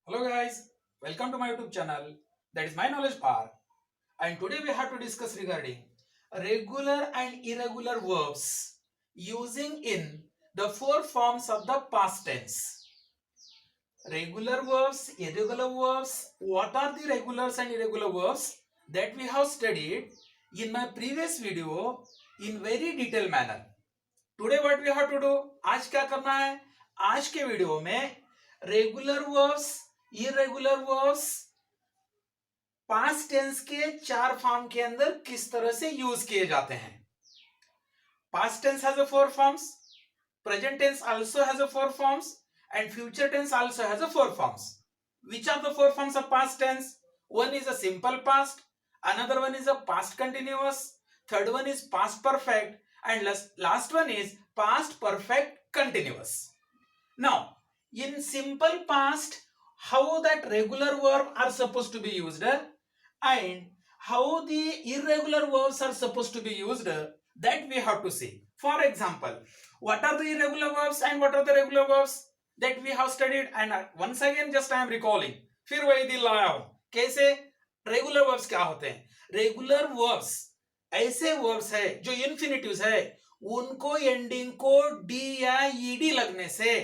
Hello guys, welcome to my YouTube channel, that is my knowledge bar, and today we have to discuss regarding regular and irregular verbs using in the four forms of the past tense. Regular verbs, irregular verbs, what are the regulars and irregular verbs that we have studied in my previous video in very detailed manner. Today what we have to do, आज क्या करना है, आज के video में regular verbs, irregular verbs past tense के चार form के अंदर किस तरह से यूज किए जाते हैं. Past tense has a four forms, present tense also has a four forms and future tense also has a four forms. Which are the four forms of past tense? One is a simple past, another one is a past continuous, third one is past perfect, and last one is past perfect continuous. Now, in simple past, how that regular verb are supposed to be used and how the irregular verbs are supposed to be used, that we have to see. For example, what are the irregular verbs and what are the regular verbs that we have studied, and once again just I am recalling, फिर वही दिल लाया हूं. कैसे regular verbs क्या होते हैं? Regular verbs ऐसे वर्ब्स है जो इन्फिनिटिव्स है, उनको एंडिंग को डी या ईडी लगने से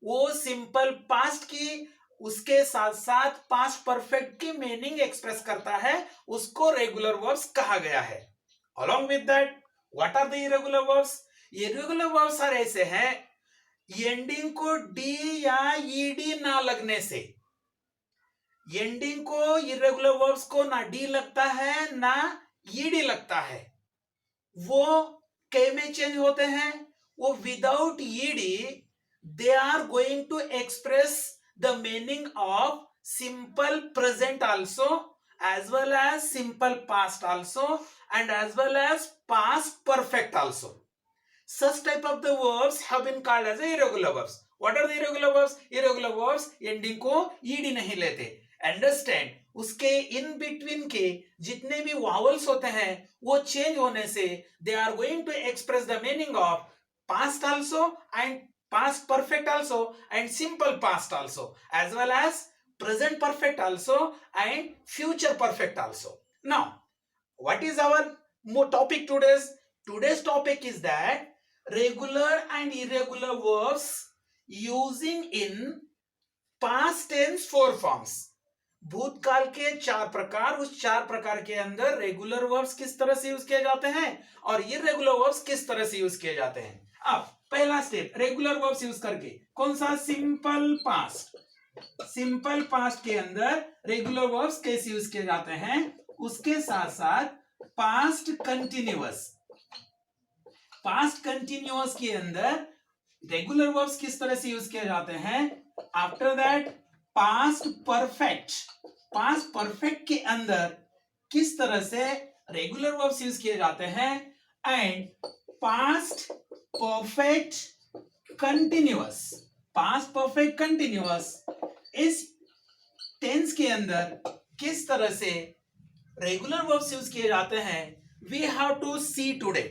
वो सिंपल पास्ट की उसके साथ साथ पास्ट परफेक्ट की मीनिंग एक्सप्रेस करता है, उसको रेगुलर वर्ब्स कहा गया है. Along with that, what are the irregular verbs? Irregular verbs are ऐसे हैं एंडिंग को डी या ईडी ना लगने से. एंडिंग को इरेगुलर वर्ब्स को ना डी लगता है ना ईडी लगता है. वो कै में चेंज होते हैं? वो without ED they are going to express the meaning of simple present also, as well as simple past also, and as well as past perfect also. Such type of the verbs have been called as irregular verbs. What are the irregular verbs? Irregular verbs ending को ed नहीं लेते. Understand? उसके in between के जितने भी vowels होते हैं वो change होने से they are going to express the meaning of past also and past perfect also and simple past also, as well as present perfect also and future perfect also. Now, what is our topic today's? Today's topic is that regular and irregular verbs using in past tense four forms. भूतकाल के चार प्रकार, उस चार प्रकार के अंदर regular verbs किस तरह से यूज किए जाते हैं और इरेगुलर वर्ब्स किस तरह से यूज किए जाते हैं. अब पहला स्टेप रेगुलर वर्ब्स यूज करके, कौन सा? Simple past. सिंपल पास्ट के अंदर रेगुलर वर्ब्स कैसे यूज किए जाते हैं, उसके साथ साथ पास्ट कंटिन्यूअस. पास्ट कंटिन्यूअस के अंदर रेगुलर वर्ब्स किस तरह से यूज किए जाते हैं. After that past perfect. Past perfect के अंदर किस तरह से रेगुलर वर्ब्स यूज किए जाते हैं, and past perfect continuous. Past perfect continuous इस टेंस के अंदर किस तरह से रेगुलर वर्ब्स यूज किए जाते हैं, we have to see today.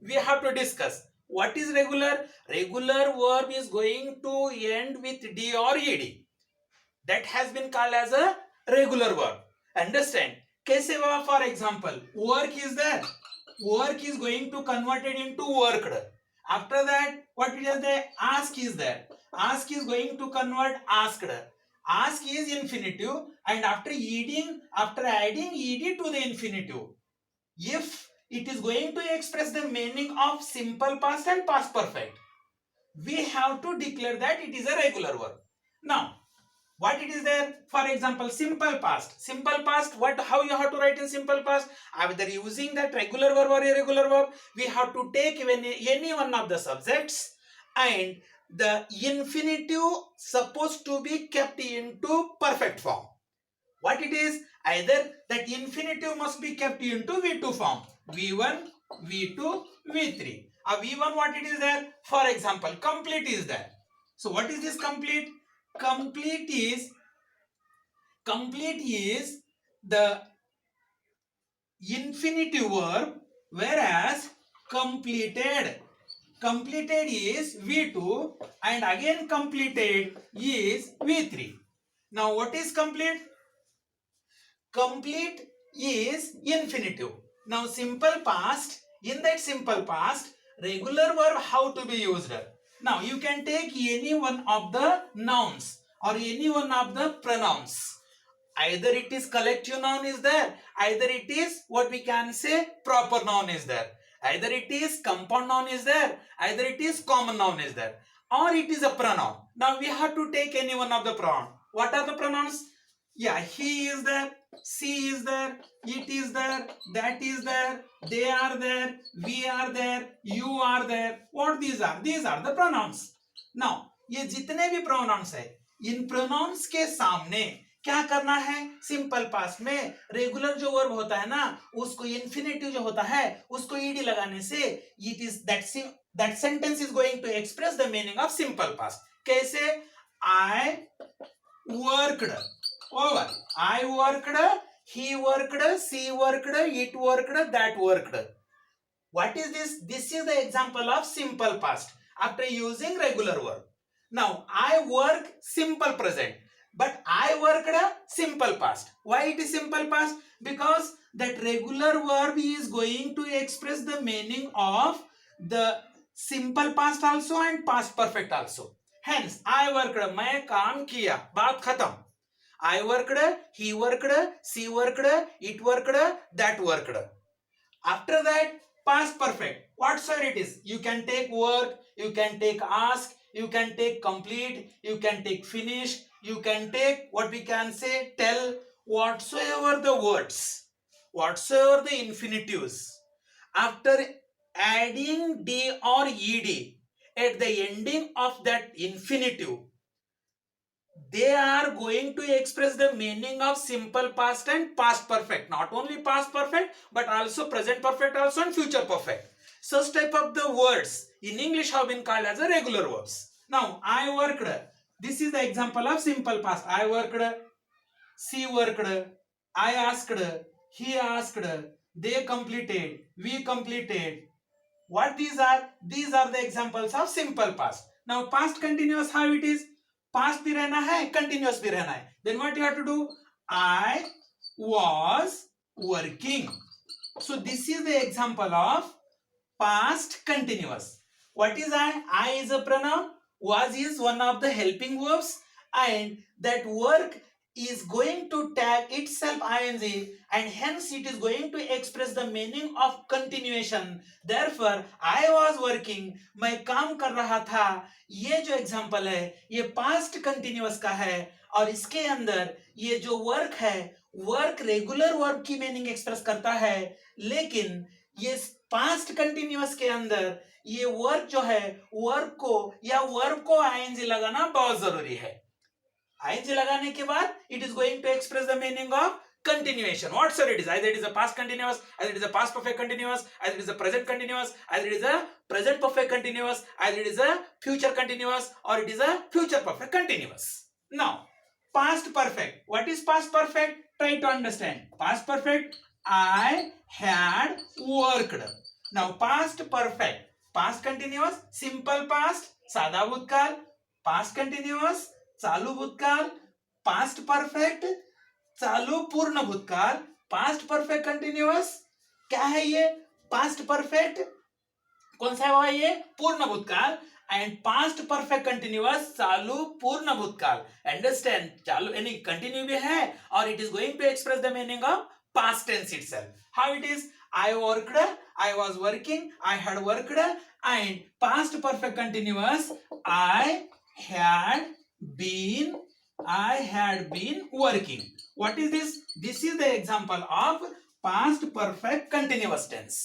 We have to discuss what is regular. Regular verb is going to end with d or ed. That has been called as a regular verb. Understand? कैसे हुआ? For example, work is there. Work is going to converted into worked. After that, what is there? Ask is there. Ask is going to convert asked. Ask is infinitive, and after adding ed to the infinitive, if it is going to express the meaning of simple past and past perfect, we have to declare that it is a regular verb. Now, what it is there? For example, simple past. Simple past, how you have to write in simple past? Either using that regular verb or irregular verb, we have to take any one of the subjects and the infinitive supposed to be kept into perfect form. What it is? Either that infinitive must be kept into V2 form. V1, V2, V3. A V1, what it is there? For example, complete is there. So what is this complete? Complete is the infinitive verb, whereas completed is V2 and again completed is V3. Now what is complete? Complete is infinitive. Now simple past, in that simple past, regular verb how to be used? Now you can take any one of the nouns or any one of the pronouns. Either it is collective noun is there, either it is what we can say proper noun is there, either it is compound noun is there, either it is common noun is there, or it is a pronoun. Now we have to take any one of the pronoun. What are the pronouns? Yeah, he is there, she is there, it is there, that is there, they are there, we are there, you are there. What these are? These are the pronouns. Now ये जितने भी pronouns है, इन pronouns के सामने क्या करना है? Simple past में रेगुलर जो वर्ब होता है ना, उसको इन्फिनेटिव जो होता है उसको ईडी लगाने से it is that sentence is going to express the meaning of simple past. कैसे? I worked over, I worked, he worked, she worked, it worked, that worked. What is this? This is the example of simple past after using regular verb. Now I work simple present, but I worked simple past. Why it is simple past? Because that regular verb is going to express the meaning of the simple past also and past perfect also. Hence I worked, मैं काम किया, बात खत्म. I worked, he worked, she worked, it worked, that worked. After that, past perfect, whatsoever it is, you can take work, you can take ask, you can take complete, you can take finish, you can take what we can say tell, whatsoever the words, whatsoever the infinitives. After adding d or ed at the ending of that infinitive, they are going to express the meaning of simple past and past perfect. Not only past perfect, but also present perfect also and future perfect. Such type of the words in English have been called as a regular verbs. Now, I worked. This is the example of simple past. I worked, she worked, I asked, he asked, they completed, we completed. What these are? These are the examples of simple past. Now, past continuous, how it is? Past भी रहना है, continuous भी रहना है. Then what you have to do? I was working. So this is the example of past continuous. What is I? I is a pronoun. Was is one of the helping verbs, and that work is going to tag itself ing, and hence it is going to express the meaning of continuation. Therefore I was working, मैं काम कर रहा था. ये जो example है ये past continuous का है, और इसके अंदर ये जो वर्क है, वर्क रेगुलर वर्ब की मीनिंग एक्सप्रेस करता है, लेकिन ये पास्ट कंटिन्यूअस के अंदर ये वर्क जो है, वर्क को या वर्ब को आईएनजी लगाना बहुत जरूरी है. आईएनजी लगाने के बाद it is going to express the meaning of continuation, whatsoever it is, either it is a past continuous, either it is a past perfect continuous, either it is a present continuous, either it is a present perfect continuous, either it is a future continuous, or it is a future perfect continuous. Now past perfect, what is past perfect? Try to understand. Past perfect, I had worked. Now past perfect, past continuous, simple past सादा भूतकाल, past continuous चालू भूतकाल, past perfect चालू पूर्ण भूतकाल, past perfect continuous. क्या है ये? पास्ट परफेक्ट कौन सा है ये? पूर्ण भूतकाल. एंड पास्ट परफेक्ट कंटिन्यूअस चालू पूर्ण भूतकाल. अंडरस्टैंड? चालू यानी कंटिन्यू भी है, और it is going to express the meaning of past tense itself. How it is? I worked, I was working, I had worked, and past perfect continuous, I had been working. What is this? This is the example of past perfect continuous tense.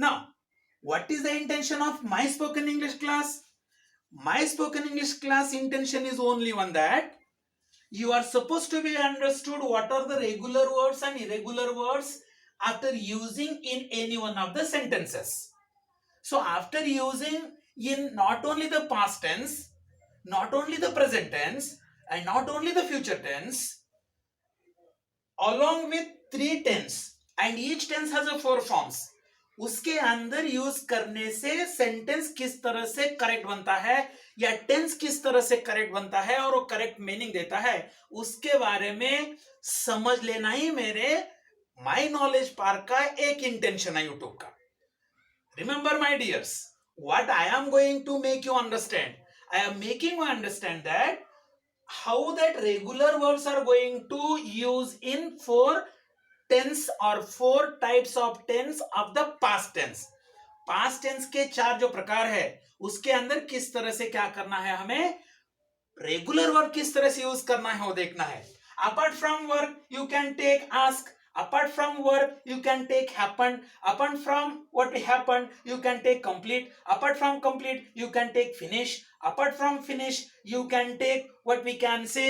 Now, what is the intention of my spoken English class? My spoken English class intention is only one, that you are supposed to be understood what are the regular words and irregular words after using in any one of the sentences. So after using in not only the past tense, not only the present tense, and not only the future tense, along with 3 tense, and each tense has a 4 forms. उसके अंदर use करने से sentence किस तरह से correct बनता है या टेंस किस तरह से करेक्ट बनता है और वो करेक्ट मीनिंग देता है, उसके बारे में समझ लेना ही मेरे माई नॉलेज पार्क का एक इंटेंशन है यूट्यूब का. Remember, my dears, what I am going to make you understand. I am making you understand that how that regular verbs are going to use in four tense or four types of tense of the past tense. Past tense के चार जो प्रकार है उसके अंदर किस तरह से क्या करना है, हमें रेगुलर वर्ब किस तरह से यूज करना है वो देखना है. Apart from verb you can take ask, apart from verb you can take happened, apart from what happened you can take complete, apart from complete you can take finish, apart from finish you can take what we can say.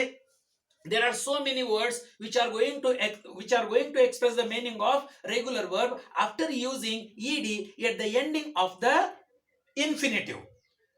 There are so many words which are going to express the meaning of regular verb after using ed at the ending of the infinitive.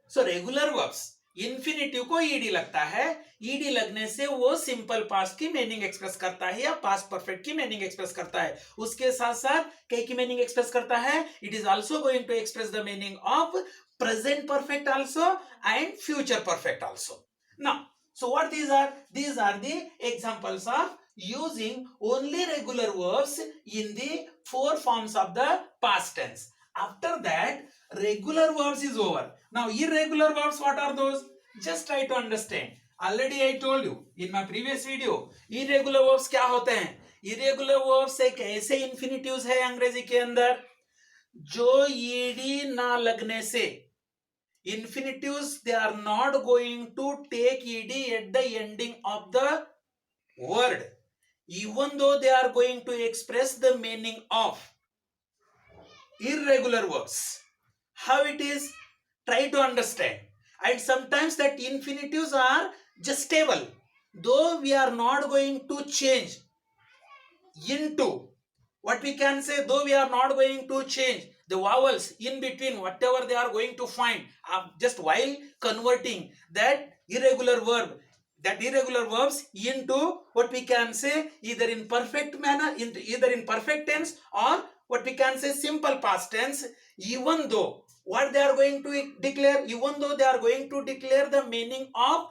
So regular verbs infinitive को ED लगता है, ED लगने से वो simple past की meaning express करता है या पास्ट परफेक्ट की मीनिंग एक्सप्रेस करता है. उसके साथ साथ कई की मीनिंग एक्सप्रेस करता है. It is also going to express the meaning of present perfect also and future perfect also. Now so what these are the examples of using only regular verbs in the four forms of the past tense. After that regular verbs is over. Now irregular verbs, what are those? Just try to understand. Already I told you in my previous video irregular verbs क्या होते हैं. irregular verbs एक ऐसे infinitives है अंग्रेजी के अंदर जो ed ना लगने से, infinitives they are not going to take ed at the ending of the word even though they are going to express the meaning of irregular verbs. How it is? Try to understand. And sometimes that infinitives are just stable, though we are not going to change into what we can say, though we are not going to change the vowels in between whatever they are going to find just while converting that irregular verbs into what we can say either in perfect manner, either in perfect tense or what we can say simple past tense, even though what they are going to declare, even though they are going to declare the meaning of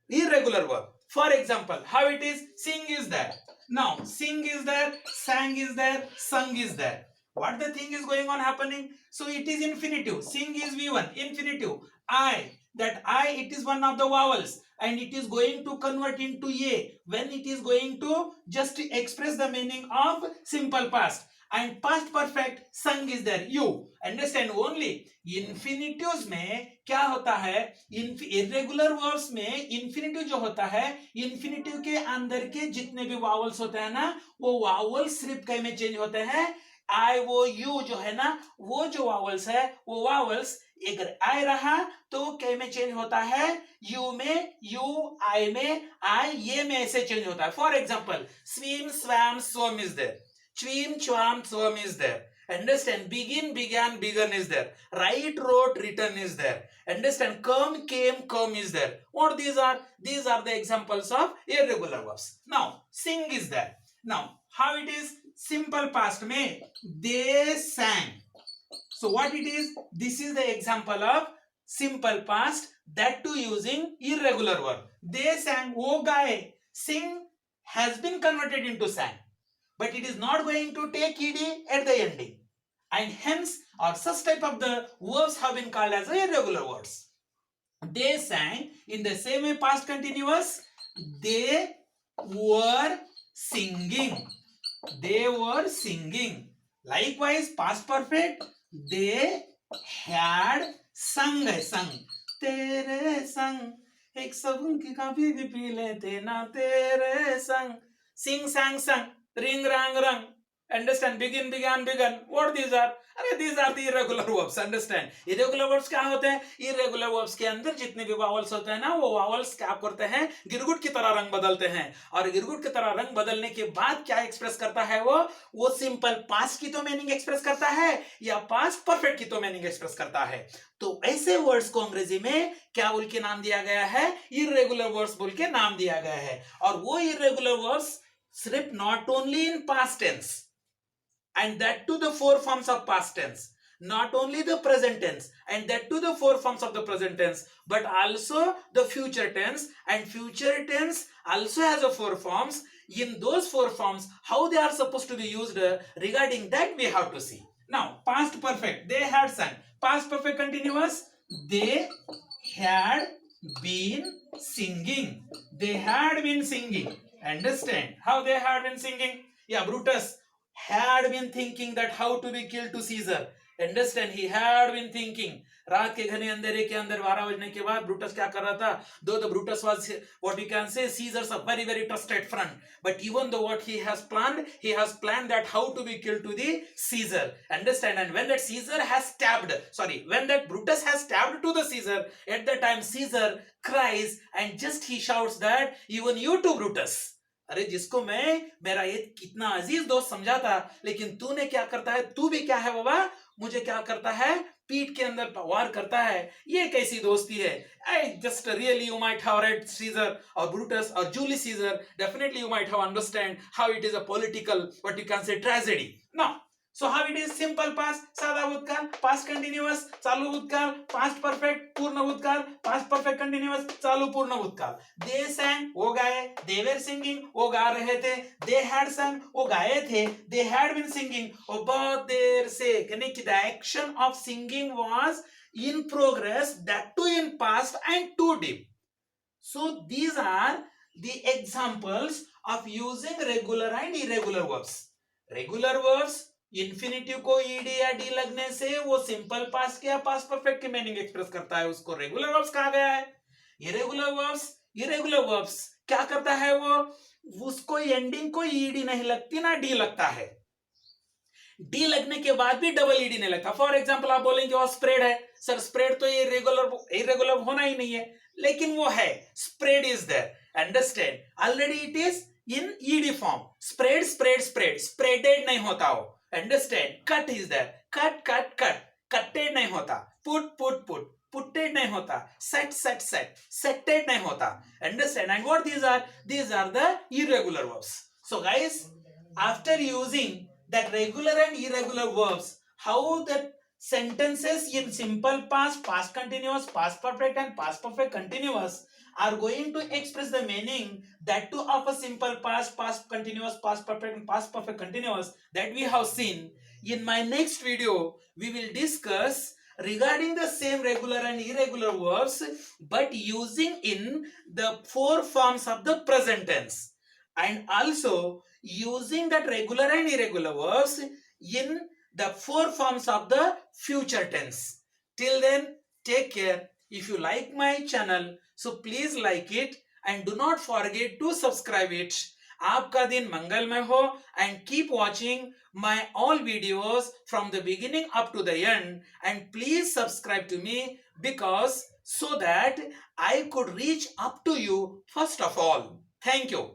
irregular verb. For example, how it is? Sing is there. Now sing is there, sang is there, sung is there. What the thing is going on happening? So it is infinitive. Sing is V1, infinitive. I, that I, it is one of the vowels and it is going to convert into A when it is going to just express the meaning of simple past. And past perfect sung is there. You understand only infinitives में क्या होता है, irregular verbs में infinitive जो होता है, infinitive के अंदर के जितने भी vowels होते हैं ना, वो vowels सिर्फ कई में चेंज होते हैं. I वो U जो है ना, वो जो vowels है वो vowels अगर I रहा तो कई में चेंज होता है, U में U, I में I, ये में ऐसे चेंज होता है. For example, swim, swam, swam is there. Chwim, chwam, swam is there. Understand? Begin, began, begun is there. Write, wrote, written is there. Understand? Come, came, come is there. What these are? These are the examples of irregular verbs. Now, sing is there. Now, how it is? Simple past में they sang. So what it is? This is the example of simple past, that too using irregular verb. They sang, वो गाए. Sing has been converted into sang, but it is not going to take ed at the ending, and hence or such type of the verbs have been called as irregular words. They sang, in the same way past continuous, they were singing. They were singing. Likewise past perfect, they had sung. तेरे संग एक सबुन की काफी भी P लेते ना तेरे संग. Sing, sang, sung. Ring, rang, rung. Understand? Begin, began, begun. What these are? अरे these are the irregular verbs. Understand? Irregular verbs क्या होते हैं? Irregular verbs के अंदर जितने भी vowels होते हैं ना, वो vowels क्या करते हैं? गिरगुट की तरह रंग बदलते हैं. और गिरगुट की तरह रंग बदलने के बाद क्या एक्सप्रेस करता है वो सिंपल पास्ट की तो मीनिंग एक्सप्रेस करता है या पास्ट परफेक्ट की तो मीनिंग एक्सप्रेस करता है. तो ऐसे वर्ड्स को अंग्रेजी में क्या बोल के नाम दिया गया है? इर्रेगुलर वर्ड्स बोल के नाम दिया गया है. और वो इर्रेगुलर वर्ड्स सिर्फ not only in past tense, and that to the four forms of past tense. Not only the present tense and that to the four forms of the present tense, but also the future tense, and future tense also has a four forms. In those four forms, how they are supposed to be used, regarding that we have to see. Now, past perfect, they had sung. Past perfect continuous, they had been singing. They had been singing. Understand how they had been singing? Yeah, Brutus had been thinking that how to be killed to Caesar. Understand, he had been thinking. रात के घने अंधेरे के अंदर 12 बजने के बाद Brutus क्या कर रहा था? Though the Brutus was what we can say Caesar's a very very trusted friend, but even though what he has planned that how to be killed to the Caesar. Understand? And when that Caesar has stabbed, when that Brutus has stabbed to the Caesar, at the time Caesar cries and just he shouts that even you too Brutus. अरे जिसको मैं मेरा ये कितना अजीज दोस्त समझा था, लेकिन तूने क्या करता है? तू भी क्या है बाबा? मुझे क्या करता है? पीठ के अंदर वार करता है. ये कैसी दोस्ती है? I just really you might have read Caesar or Brutus or Julius Caesar. Definitely you might have understand how it is a political, what you can say, tragedy. Now, so how it is? Simple past, सादा भूतकाल, past continuous, चालू भूतकाल, past perfect, पूर्ण भूतकाल, past perfect continuous, चालू पूर्ण भूतकाल. They sang, वो गाए. They were singing, वो गा रहे थे. They had sung, वो गाए थे. They had been singing. About their sake, यानी कि the action of singing was in progress, that too in past and too deep. So these are the examples of using regular and irregular verbs. Regular verbs infinitive को ED या D लगने से वो simple past या past perfect की meaning express करता है, उसको रेगुलर वर्ब्स कहा गया है. इरेगुलर वर्ब्स क्या करता है? वो उसको एंडिंग को ईडी नहीं लगती ना डी लगता है. डी लगने के बाद भी डबल ईडी नहीं लगता. फॉर एग्जांपल आप बोलेंगे वो स्प्रेड है. सर स्प्रेड तो ये इरेगुलर होना ही नहीं है, लेकिन वो है. Spread is there. Understand? Already it is in ED form. Spread spreaded नहीं होता वो. Understand? Cut is there. Cut. Cutted नहीं होता. Put. Putted नहीं होता. Set. Setted नहीं होता. Understand? And what these are? These are the irregular verbs. So guys, after using that regular and irregular verbs, how the sentences in simple past, past continuous, past perfect and past perfect continuous are going to express the meaning, that too of a simple past, past continuous, past perfect and past perfect continuous, that we have seen. In my next video, we will discuss regarding the same regular and irregular verbs, but using in the four forms of the present tense, and also using that regular and irregular verbs in the four forms of the future tense. Till then, take care. If you like my channel, so please like it and do not forget to subscribe it. आपका दिन मंगलमय हो, and keep watching my all videos from the beginning up to the end, and please subscribe to me, because so that I could reach up to you first of all. Thank you.